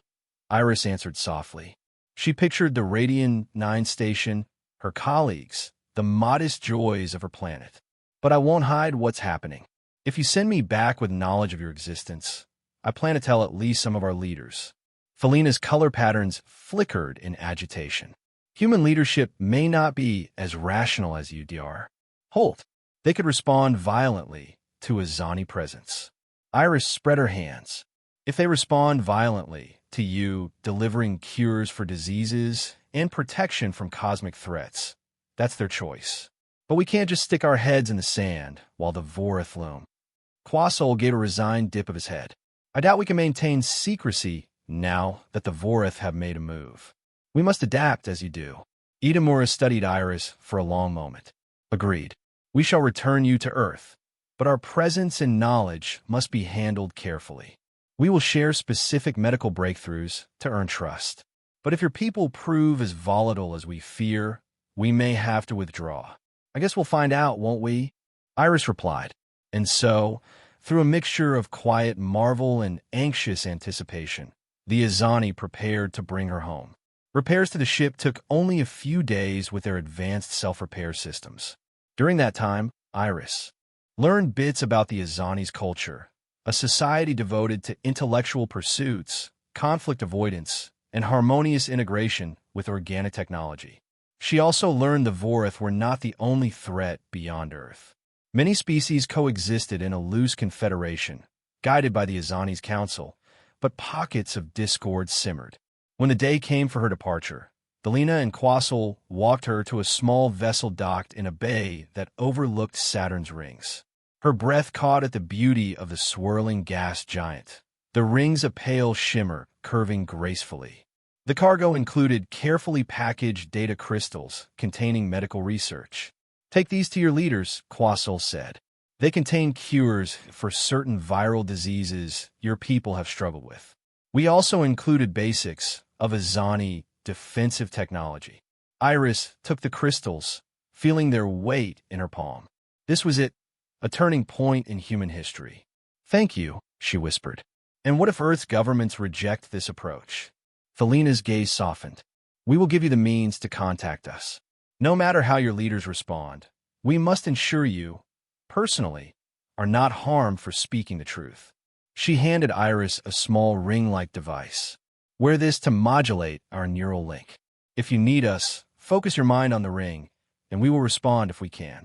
Iris answered softly. She pictured the Radian 9 station, her colleagues, the modest joys of her planet. But I won't hide what's happening. If you send me back with knowledge of your existence, I plan to tell at least some of our leaders. Felina's color patterns flickered in agitation. Human leadership may not be as rational as you, Dr. Holt. They could respond violently to Azani presence. Iris spread her hands. If they respond violently to you delivering cures for diseases and protection from cosmic threats, that's their choice. But we can't just stick our heads in the sand while the Vorith loom. Quassel gave a resigned dip of his head. I doubt we can maintain secrecy now that the Vorith have made a move. We must adapt as you do. Itamura studied Iris for a long moment. Agreed. We shall return you to Earth, but our presence and knowledge must be handled carefully. We will share specific medical breakthroughs to earn trust. But if your people prove as volatile as we fear, we may have to withdraw. I guess we'll find out, won't we? Iris replied. And so, through a mixture of quiet marvel and anxious anticipation, the Azani prepared to bring her home. Repairs to the ship took only a few days with their advanced self-repair systems. During that time, Iris learned bits about the Azani's culture, a society devoted to intellectual pursuits, conflict avoidance, and harmonious integration with organic technology. She also learned the Vorith were not the only threat beyond Earth. Many species coexisted in a loose confederation, guided by the Azani's council, but pockets of discord simmered. When the day came for her departure, Felina and Quassel walked her to a small vessel docked in a bay that overlooked Saturn's rings. Her breath caught at the beauty of the swirling gas giant, the rings a pale shimmer curving gracefully. The cargo included carefully packaged data crystals containing medical research. Take these to your leaders, Quasol said. They contain cures for certain viral diseases your people have struggled with. We also included basics of Azani defensive technology. Iris took the crystals, feeling their weight in her palm. This was it, a turning point in human history. Thank you, she whispered. And what if Earth's governments reject this approach? Felina's gaze softened. We will give you the means to contact us. No matter how your leaders respond, we must ensure you, personally, are not harmed for speaking the truth. She handed Iris a small ring-like device. Wear this to modulate our neural link. If you need us, focus your mind on the ring, and we will respond if we can.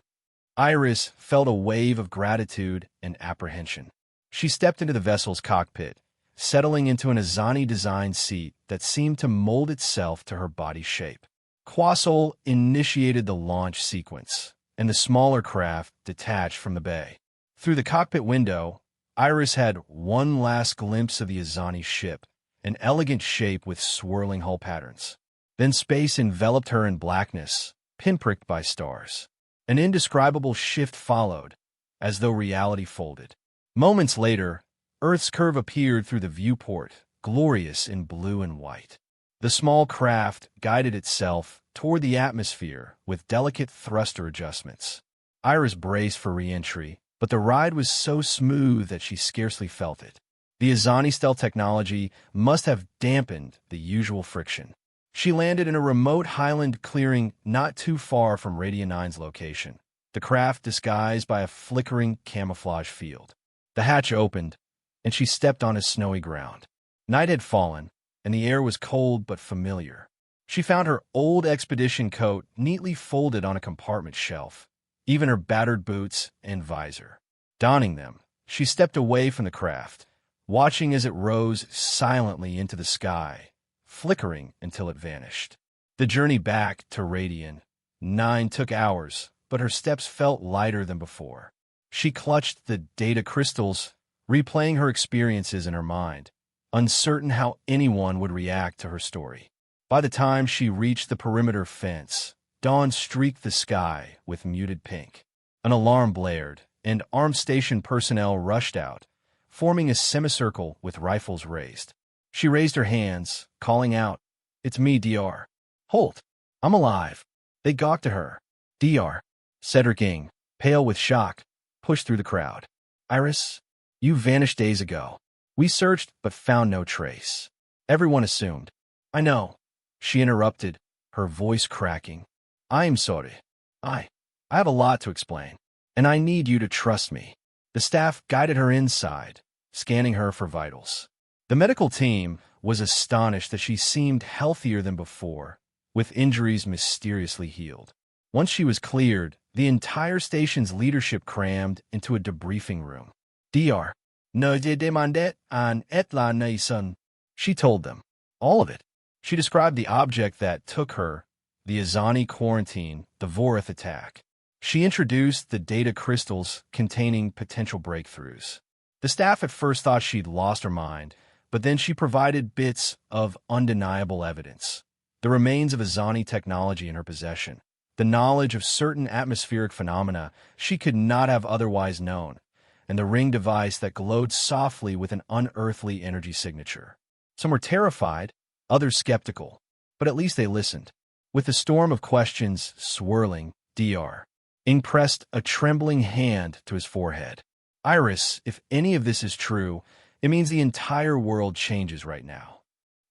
Iris felt a wave of gratitude and apprehension. She stepped into the vessel's cockpit, settling into an Azani-designed seat that seemed to mold itself to her body's shape. Quasol initiated the launch sequence, and the smaller craft detached from the bay. Through the cockpit window, Iris had one last glimpse of the Azani ship, an elegant shape with swirling hull patterns. Then space enveloped her in blackness, pinpricked by stars. An indescribable shift followed, as though reality folded. Moments later, Earth's curve appeared through the viewport, glorious in blue and white. The small craft guided itself toward the atmosphere with delicate thruster adjustments. Iris braced for re-entry, but the ride was so smooth that she scarcely felt it. The Azani stealth technology must have dampened the usual friction. She landed in a remote highland clearing not too far from Radiant 9's location, the craft disguised by a flickering camouflage field. The hatch opened, and she stepped on a snowy ground. Night had fallen, and the air was cold but familiar. She found her old expedition coat neatly folded on a compartment shelf, even her battered boots and visor. Donning them, she stepped away from the craft, watching as it rose silently into the sky, flickering until it vanished. The journey back to Radiant 9 took hours, but her steps felt lighter than before. She clutched the data crystals, replaying her experiences in her mind, uncertain how anyone would react to her story. By the time she reached the perimeter fence, dawn streaked the sky with muted pink. An alarm blared, and armed station personnel rushed out, forming a semicircle with rifles raised. She raised her hands, calling out, "It's me, DR. Holt. I'm alive." They gawked to her. "DR," Cedric Ing, pale with shock, pushed through the crowd. "Iris, you vanished days ago. We searched but found no trace. Everyone assumed." "I know," she interrupted, her voice cracking. "I'm sorry. I have a lot to explain, and I need you to trust me." The staff guided her inside, scanning her for vitals. The medical team was astonished that she seemed healthier than before, with injuries mysteriously healed. Once she was cleared, the entire station's leadership crammed into a debriefing room. "DR, no de demandet an etla naison," she told them. All of it. She described the object that took her, the Azani quarantine, the Vorith attack. She introduced the data crystals containing potential breakthroughs. The staff at first thought she'd lost her mind, but then she provided bits of undeniable evidence. The remains of Azani technology in her possession, the knowledge of certain atmospheric phenomena she could not have otherwise known, and the ring device that glowed softly with an unearthly energy signature. Some were terrified, others skeptical, but at least they listened. With the storm of questions swirling, DR Ing pressed a trembling hand to his forehead. "Iris, if any of this is true, it means the entire world changes right now."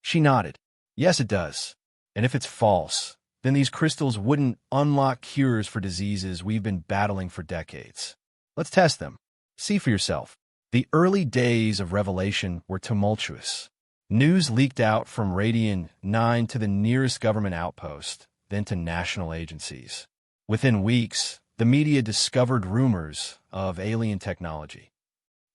She nodded. "Yes, it does. And if it's false, then these crystals wouldn't unlock cures for diseases we've been battling for decades. Let's test them. See for yourself." The early days of Revelation were tumultuous. News leaked out from Radiant 9 to the nearest government outpost, then to national agencies. Within weeks, the media discovered rumors of alien technology.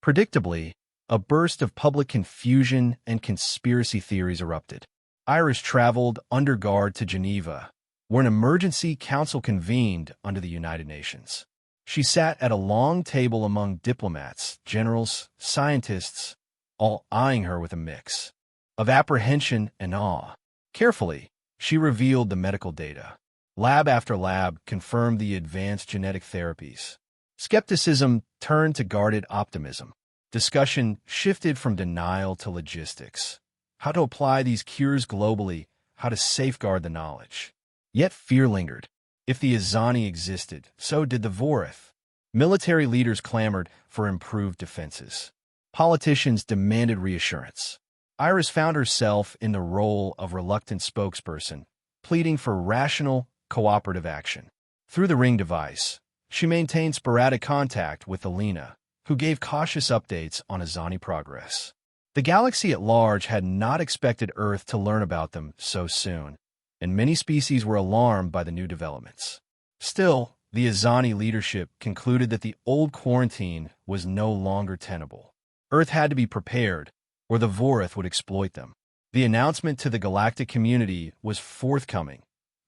Predictably, a burst of public confusion and conspiracy theories erupted. Iris traveled under guard to Geneva, where an emergency council convened under the United Nations. She sat at a long table among diplomats, generals, scientists, all eyeing her with a mix of apprehension and awe. Carefully, she revealed the medical data. Lab after lab confirmed the advanced genetic therapies. Skepticism turned to guarded optimism. Discussion shifted from denial to logistics. How to apply these cures globally, how to safeguard the knowledge. Yet fear lingered. If the Azani existed, so did the Vorith. Military leaders clamored for improved defenses. Politicians demanded reassurance. Iris found herself in the role of reluctant spokesperson, pleading for rational, cooperative action. Through the ring device, she maintained sporadic contact with Alina, who gave cautious updates on Azani progress. The galaxy at large had not expected Earth to learn about them so soon, and many species were alarmed by the new developments. Still, the Azani leadership concluded that the old quarantine was no longer tenable. Earth had to be prepared, or the Vorith would exploit them. The announcement to the galactic community was forthcoming.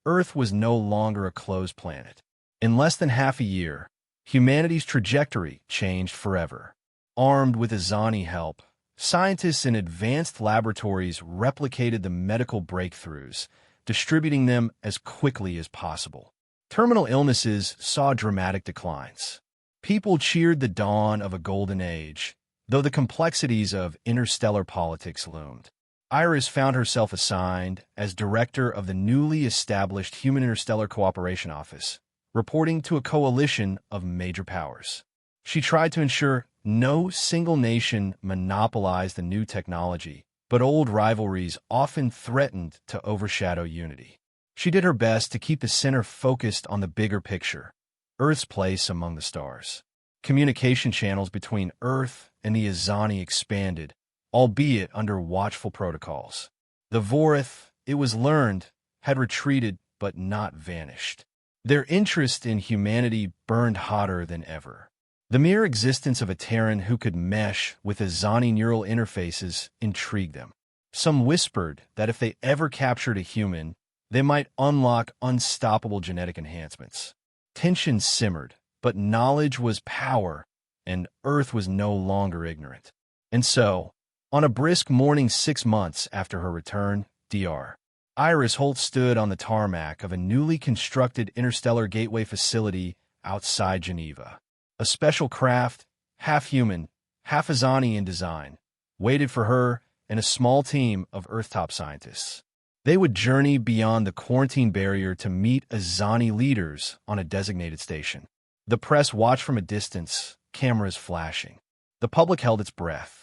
Earth was no longer a closed planet. In less than half a year, humanity's trajectory changed forever. Armed with Azani help, scientists in advanced laboratories replicated the medical breakthroughs, distributing them as quickly as possible. Terminal illnesses saw dramatic declines. People cheered the dawn of a golden age, though the complexities of interstellar politics loomed. Iris found herself assigned as director of the newly established Human Interstellar Cooperation Office, reporting to a coalition of major powers. She tried to ensure no single nation monopolized the new technology, but old rivalries often threatened to overshadow unity. She did her best to keep the center focused on the bigger picture, Earth's place among the stars. Communication channels between Earth and the Azani expanded, albeit under watchful protocols. The Vorith, it was learned, had retreated but not vanished. Their interest in humanity burned hotter than ever. The mere existence of a Terran who could mesh with Azani neural interfaces intrigued them. Some whispered that if they ever captured a human, they might unlock unstoppable genetic enhancements. Tension simmered, but knowledge was power, and Earth was no longer ignorant. And so, on a brisk morning 6 months after her return, Dr. Iris Holt stood on the tarmac of a newly constructed interstellar gateway facility outside Geneva. A special craft, half human, half Azani in design, waited for her and a small team of Earthtop scientists. They would journey beyond the quarantine barrier to meet Azani leaders on a designated station. The press watched from a distance, cameras flashing. The public held its breath.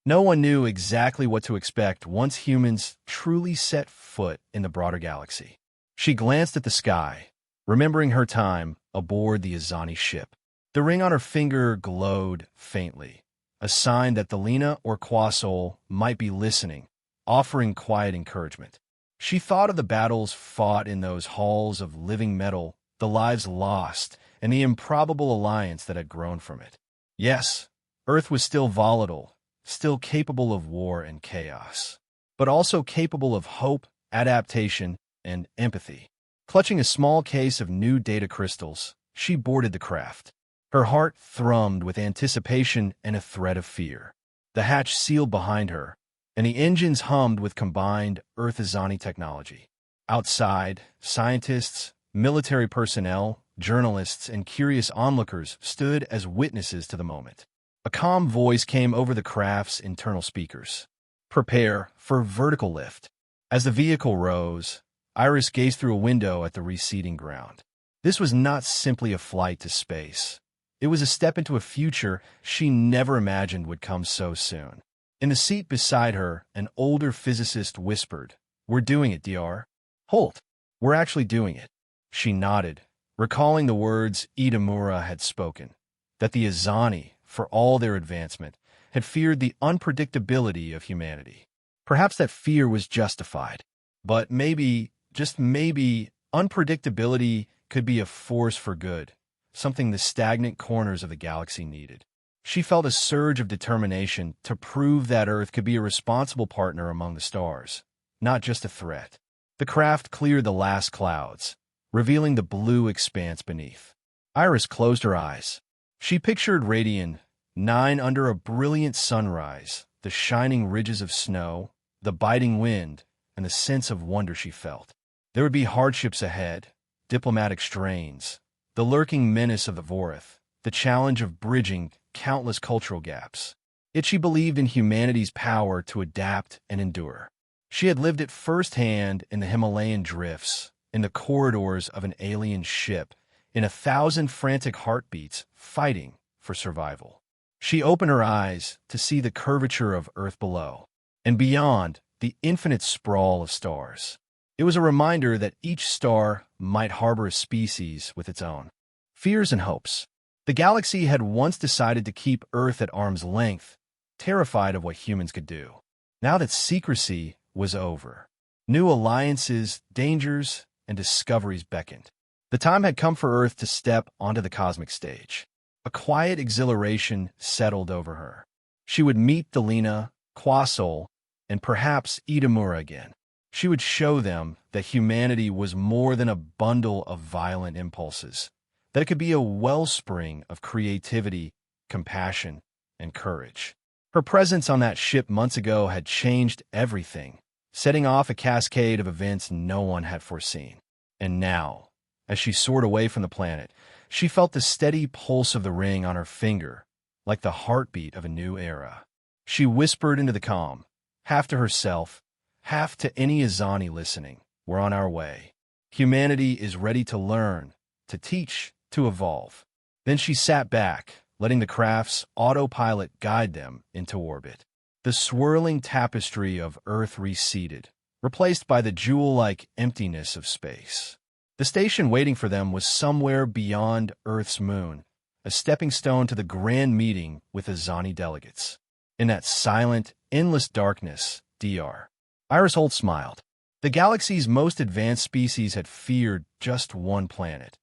No one knew exactly what to expect once humans truly set foot in the broader galaxy. She glanced at the sky, remembering her time aboard the Azani ship. The ring on her finger glowed faintly, a sign that the Lena or Quasol might be listening, offering quiet encouragement. She thought of the battles fought in those halls of living metal, the lives lost, and the improbable alliance that had grown from it. Yes, Earth was still volatile, still capable of war and chaos, but also capable of hope, adaptation, and empathy. Clutching a small case of new data crystals, she boarded the craft. Her heart thrummed with anticipation and a threat of fear. The hatch sealed behind her, and the engines hummed with combined Earth-Azani technology. Outside, scientists, military personnel, journalists, and curious onlookers stood as witnesses to the moment. A calm voice came over the craft's internal speakers. Prepare for vertical lift. As the vehicle rose, Iris gazed through a window at the receding ground. This was not simply a flight to space. It was a step into a future she never imagined would come so soon. In the seat beside her, an older physicist whispered, "We're doing it, Dr. Holt. We're actually doing it." She nodded, recalling the words Idamura had spoken, that the Azani, for all their advancement, had feared the unpredictability of humanity. Perhaps that fear was justified, but maybe, just maybe, unpredictability could be a force for good, something the stagnant corners of the galaxy needed. She felt a surge of determination to prove that Earth could be a responsible partner among the stars, not just a threat. The craft cleared the last clouds, revealing the blue expanse beneath. Iris closed her eyes. She pictured Radian 9 under a brilliant sunrise, the shining ridges of snow, the biting wind, and the sense of wonder she felt. There would be hardships ahead, diplomatic strains, the lurking menace of the Vorith, the challenge of bridging countless cultural gaps. Yet she believed in humanity's power to adapt and endure. She had lived it firsthand in the Himalayan drifts, in the corridors of an alien ship, in 1,000 frantic heartbeats fighting for survival. She opened her eyes to see the curvature of Earth below, and beyond, the infinite sprawl of stars. It was a reminder that each star might harbor a species with its own fears and hopes. The galaxy had once decided to keep Earth at arm's length, terrified of what humans could do. Now that secrecy was over, new alliances, dangers, and discoveries beckoned. The time had come for Earth to step onto the cosmic stage. A quiet exhilaration settled over her. She would meet Delina, Quasol, and perhaps Edamura again. She would show them that humanity was more than a bundle of violent impulses, that it could be a wellspring of creativity, compassion, and courage. Her presence on that ship months ago had changed everything, setting off a cascade of events no one had foreseen. And now, as she soared away from the planet, she felt the steady pulse of the ring on her finger, like the heartbeat of a new era. She whispered into the calm, half to herself, half to any Azani listening, "We're on our way. Humanity is ready to learn, to teach, to evolve." Then she sat back, letting the craft's autopilot guide them into orbit. The swirling tapestry of Earth receded, replaced by the jewel-like emptiness of space. The station waiting for them was somewhere beyond Earth's moon, a stepping stone to the grand meeting with Azani delegates. In that silent, endless darkness, Dr. Iris Holt smiled. The galaxy's most advanced species had feared just one planet,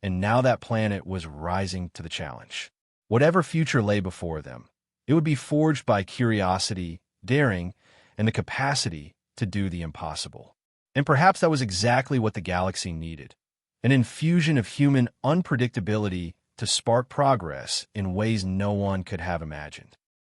and now that planet was rising to the challenge. Whatever future lay before them, it would be forged by curiosity, daring, and the capacity to do the impossible. And perhaps that was exactly what the galaxy needed, an infusion of human unpredictability to spark progress in ways no one could have imagined.